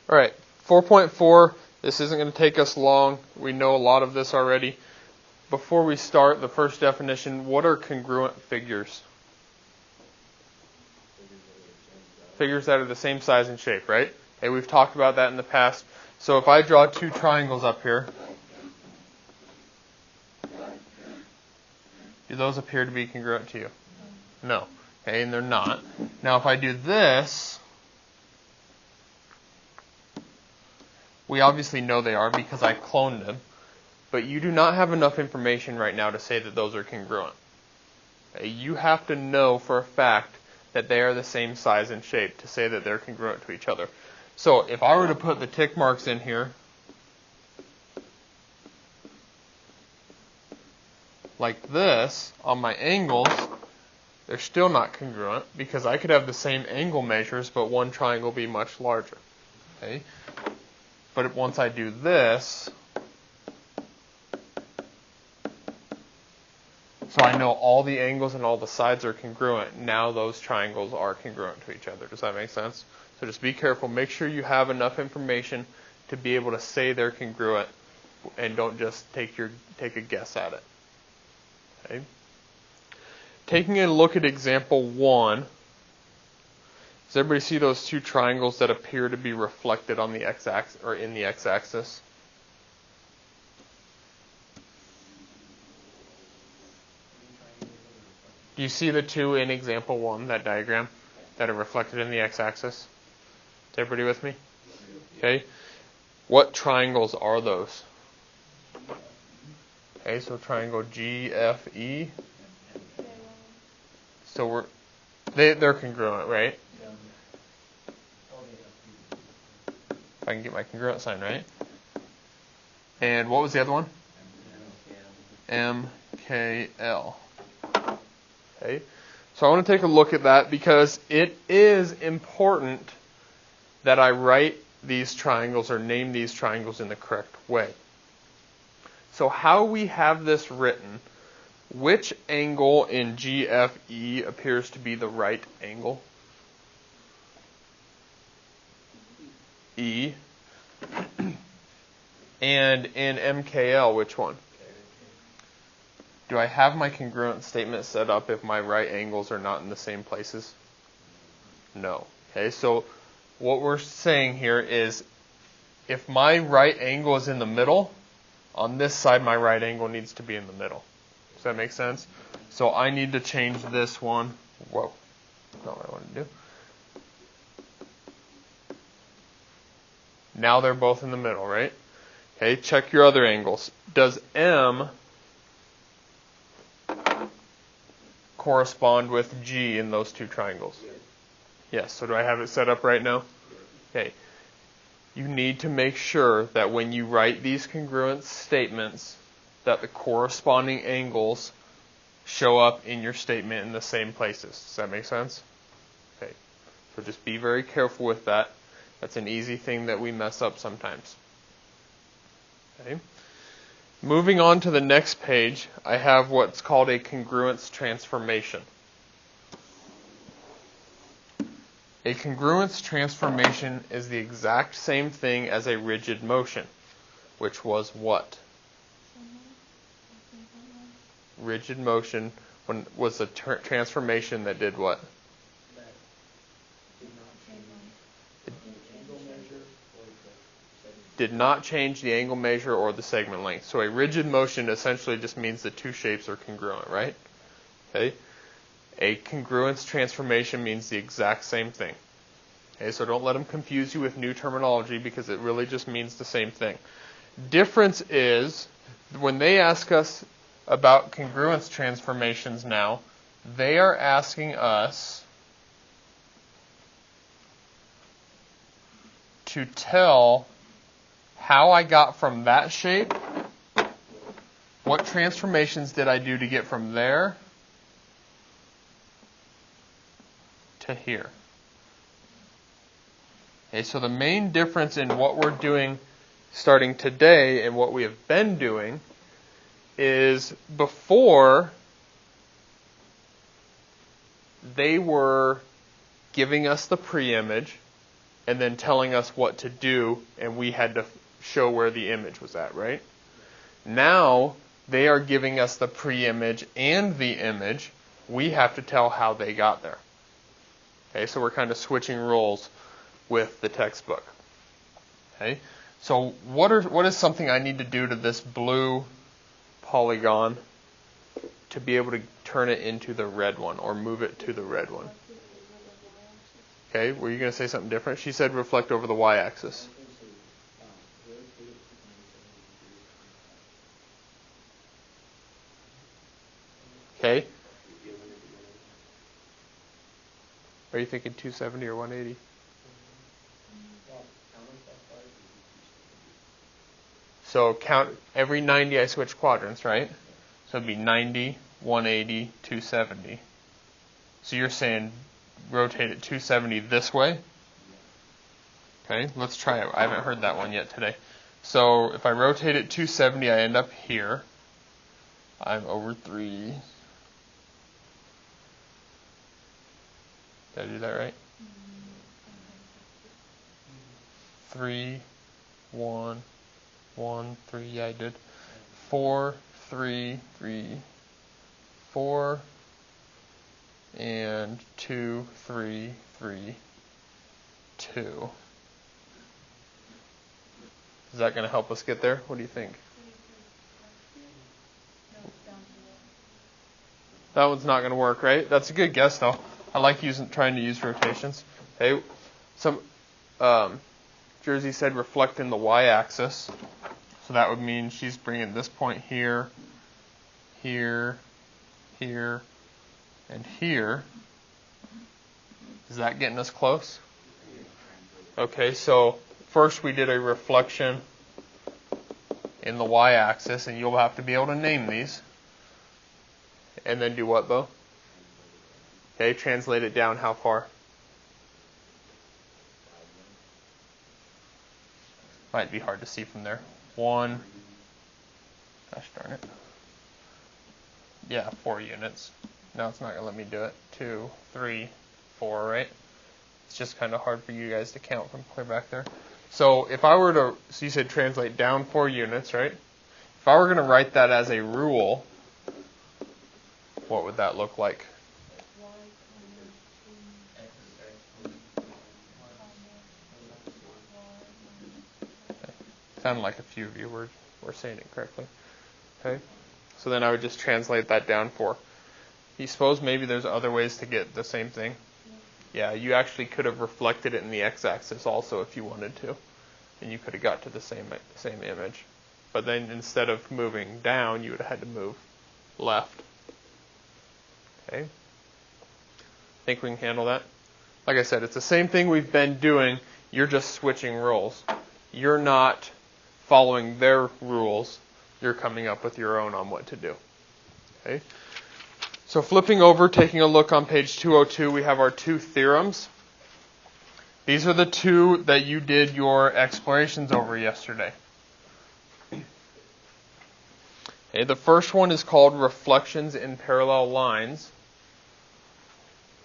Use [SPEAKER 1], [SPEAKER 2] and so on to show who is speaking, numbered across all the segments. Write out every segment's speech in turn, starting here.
[SPEAKER 1] All right, 4.4, this isn't going to take us long. We know a lot of this already. Before we start, the first definition, what are congruent figures? Figures that are the same size and shape, right? Okay, we've talked about that in the past. So if I draw two triangles up here, do those appear to be congruent to you? No. Okay, and they're not. Now if I do this, we obviously know they are because I cloned them. But you do not have enough information right now to say that those are congruent. Okay, you have to know for a fact that they are the same size and shape to say that they're congruent to each other. So if I were to put the tick marks in here, like this, on my angles, they're still not congruent because I could have the same angle measures, but one triangle be much larger. Okay? But once I do this, so I know all the angles and all the sides are congruent, now those triangles are congruent to each other. Does that make sense? So just be careful. Make sure you have enough information to be able to say they're congruent and don't just take a guess at it. Okay? Taking a look at example 1, does everybody see those two triangles that appear to be reflected on the x-axis or in the x-axis? Do you see the two in example 1, that diagram, that are reflected in the x-axis? Is everybody with me? Okay. What triangles are those? Okay, so triangle GFE. So they're congruent, right? If I can get my congruent sign right. And what was the other one? MKL. Okay. So I want to take a look at that because it is important that I write these triangles or name these triangles in the correct way. So how we have this written, which angle in GFE appears to be the right angle? E. And in MKL, which one? Do I have my congruent statement set up if my right angles are not in the same places? No. Okay, so what we're saying here is if my right angle is in the middle, on this side my right angle needs to be in the middle. Does that make sense? So I need to change this one. Whoa, not what I want to do. Now they're both in the middle, right? Okay, check your other angles. Does M correspond with G in those two triangles? Yes. So do I have it set up right now? Okay. You need to make sure that when you write these congruent statements that the corresponding angles show up in your statement in the same places. Does that make sense? Okay. So just be very careful with that. That's an easy thing that we mess up sometimes. Okay. Moving on to the next page, I have what's called a congruence transformation. A congruence transformation is the exact same thing as a rigid motion, which was what? Rigid motion was a transformation that did what? Did not change the angle measure or the segment length. So a rigid motion essentially just means the two shapes are congruent, right? Okay. A congruence transformation means the exact same thing. Okay, so don't let them confuse you with new terminology because it really just means the same thing. Difference is when they ask us about congruence transformations now, they are asking us to tell how I got from that shape, what transformations did I do to get from there to here. Okay, so the main difference in what we're doing starting today and what we have been doing is before they were giving us the pre-image and then telling us what to do, and we had to show where the image was at, right? Now they are giving us the pre-image and the image. We have to tell how they got there. Okay, so we're kind of switching roles with the textbook. Okay, so what is something I need to do to this blue polygon to be able to turn it into the red one or move it to the red one? Okay, were you going to say something different? She said reflect over the y-axis. Okay. Are you thinking 270 or 180? So count every 90 I switch quadrants, right? So it'd be 90, 180, 270. So you're saying rotate it 270 this way? Okay, let's try it. I haven't heard that one yet today. So if I rotate it 270, I end up here. I'm over 3. Did I do that right? 3, 1, 1, 3. Yeah, I did. 4, 3, 3, 4, and 2, 3, 3, 2. Is that going to help us get there? What do you think? That one's not going to work, right? That's a good guess, though. I like trying to use rotations. Okay, Jersey said reflect in the y-axis, so that would mean she's bringing this point here, here, here, and here. Is that getting us close? Okay, so first we did a reflection in the y-axis, and you'll have to be able to name these. And then do what, though? Okay, translate it down how far? Might be hard to see from there. 1, gosh darn it. Yeah, 4 units. No, it's not going to let me do it. 2, 3, 4, right? It's just kind of hard for you guys to count from clear back there. So if I were to, so you said translate down 4 units, right? If I were going to write that as a rule, what would that look like? Sounded like a few of you were saying it correctly. Okay, so then I would just translate that down 4. You suppose maybe there's other ways to get the same thing? Yeah, you actually could have reflected it in the x-axis also if you wanted to, and you could have got to the same image. But then instead of moving down, you would have had to move left. Okay, think we can handle that? Like I said, it's the same thing we've been doing. You're just switching roles. You're not following their rules. You're coming up with your own on what to do. Okay. So flipping over, taking a look on page 202, we have our 2 theorems. These are the 2 that you did your explorations over yesterday. Okay, the first one is called reflections in parallel lines.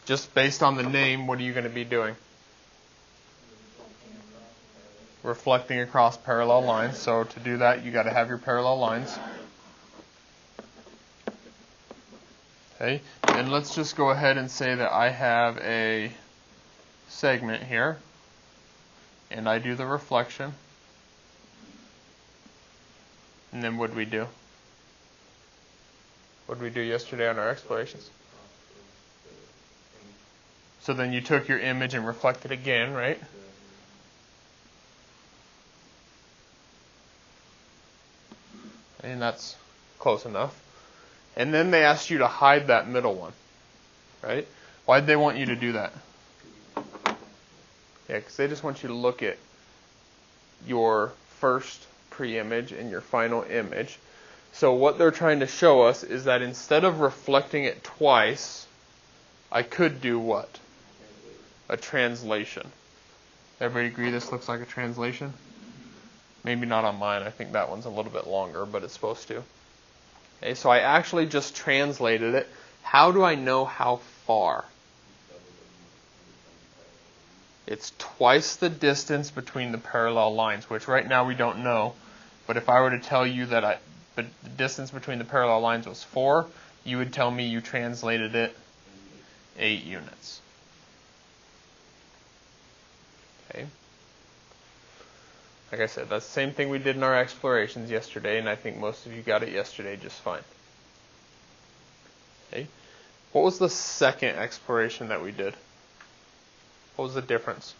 [SPEAKER 1] Just based on the name, what are you going to be doing? Reflecting across parallel lines. So to do that, you got to have your parallel lines. Okay, and let's just go ahead and say that I have a segment here, and I do the reflection. And then what did we do? What did we do yesterday on our explorations? So then you took your image and reflected again, right? And that's close enough. And then they asked you to hide that middle one, right? Why did they want you to do that? Yeah, because they just want you to look at your first pre-image and your final image. So what they're trying to show us is that instead of reflecting it twice, I could do what? A translation. Everybody agree this looks like a translation? Maybe not on mine. I think that one's a little bit longer, but it's supposed to. Okay, so I actually just translated it. How do I know how far? It's twice the distance between the parallel lines, which right now we don't know. But if I were to tell you that the distance between the parallel lines was 4, you would tell me you translated it 8 units. Okay. Like I said, that's the same thing we did in our explorations yesterday, and I think most of you got it yesterday just fine. Okay. What was the second exploration that we did? What was the difference?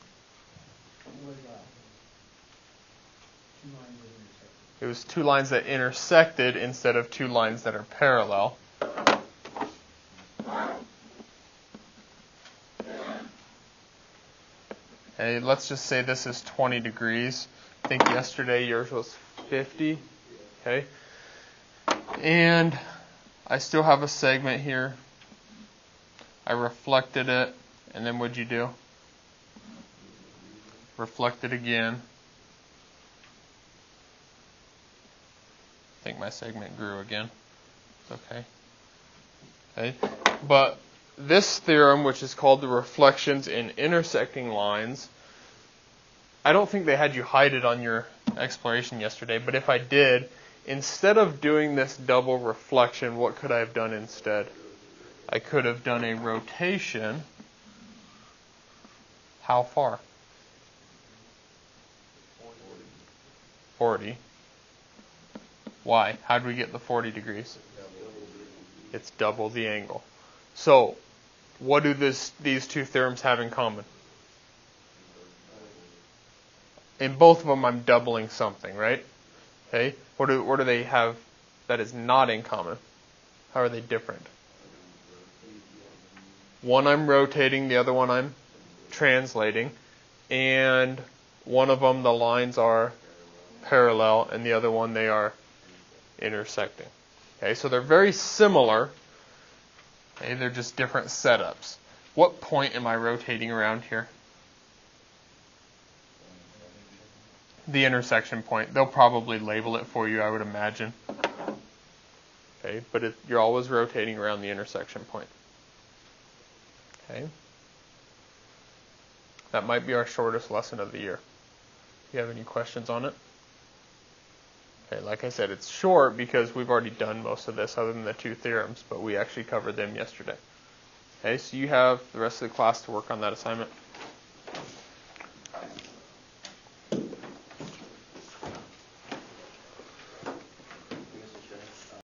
[SPEAKER 1] It was 2 lines that intersected instead of 2 lines that are parallel. Okay, let's just say this is 20 degrees. I think yesterday yours was 50. Okay. And I still have a segment here. I reflected it, and then what'd you do? Reflect it again. I think my segment grew again. It's okay. Okay. But this theorem, which is called the reflections in intersecting lines, I don't think they had you hide it on your exploration yesterday, but if I did, instead of doing this double reflection, what could I have done instead? I could have done a rotation. How far? 40. Why? How do we get the 40 degrees? It's double the angle. So, what do these two theorems have in common? In both of them, I'm doubling something, right? Okay. What do they have that is not in common? How are they different? One I'm rotating, the other one I'm translating, and one of them the lines are parallel, and the other one they are intersecting. Okay, so they're very similar. Okay, they're just different setups. What point am I rotating around here? The intersection point. They'll probably label it for you, I would imagine. Okay, but you're always rotating around the intersection point. Okay. That might be our shortest lesson of the year. Do you have any questions on it? Okay, like I said, it's short because we've already done most of this other than the 2 theorems, but we actually covered them yesterday. Okay, so you have the rest of the class to work on that assignment.